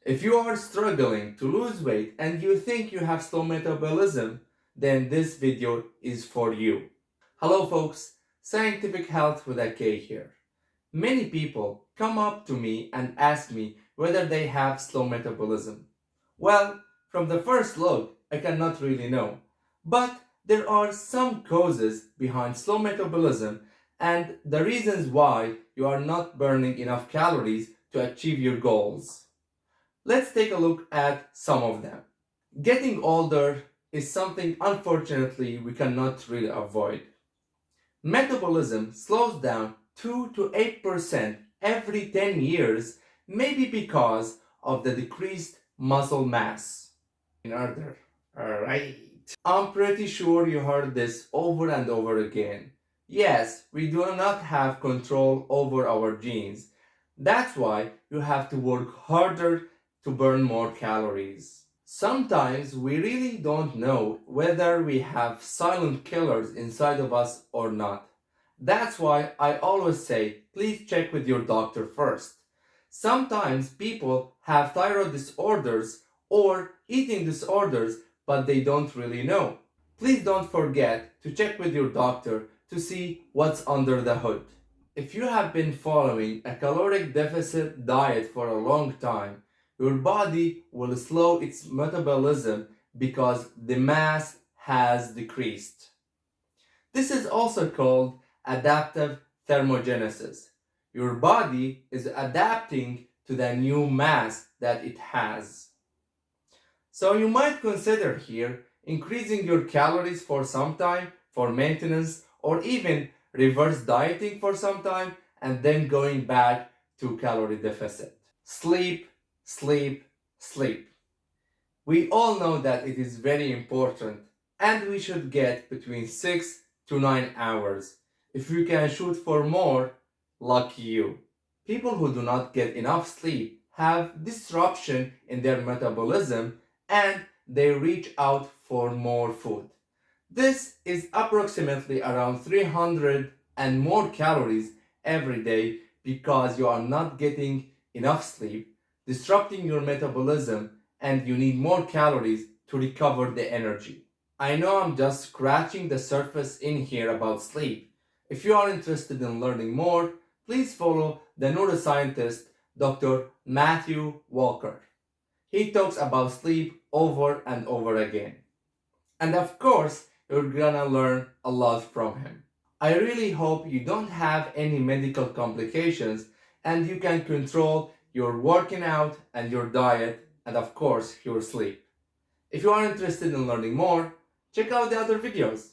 If you are struggling to lose weight and you think you have slow metabolism, then this video is for you. Hello folks, Scientific Health with a K here. Many people come up to me and ask me whether they have slow metabolism. Well, from the first look, I cannot really know. But there are some causes behind slow metabolism and the reasons why you are not burning enough calories to achieve your goals. Let's take a look at some of them. Getting older is something unfortunately we cannot really avoid. Metabolism slows down 2 to 8% every 10 years, maybe because of the decreased muscle mass. In order. Alright. I'm pretty sure you heard this over and over again. Yes, we do not have control over our genes. That's why you have to work harder to burn more calories. Sometimes we really don't know whether we have silent killers inside of us or not. That's why I always say, please check with your doctor first. Sometimes people have thyroid disorders or eating disorders, but they don't really know. Please don't forget to check with your doctor to see what's under the hood. If you have been following a caloric deficit diet for a long time, your body will slow its metabolism because the mass has decreased. This is also called adaptive thermogenesis. Your body is adapting to the new mass that it has. So you might consider here increasing your calories for some time for maintenance, or even reverse dieting for some time and then going back to calorie deficit. Sleep, sleep, sleep. We all know that it is very important and we should get between 6 to 9 hours. If you can shoot for more, lucky you. People who do not get enough sleep have disruption in their metabolism and they reach out for more food. This is approximately around 300 and more calories every day because you are not getting enough sleep, disrupting your metabolism, and you need more calories to recover the energy. I know I'm just scratching the surface in here about sleep. If you are interested in learning more, please follow the neuroscientist Dr. Matthew Walker. He talks about sleep over and over again. And of course, you're gonna learn a lot from him. I really hope you don't have any medical complications and you can control your working out and your diet and of course your sleep. If you are interested in learning more, check out the other videos.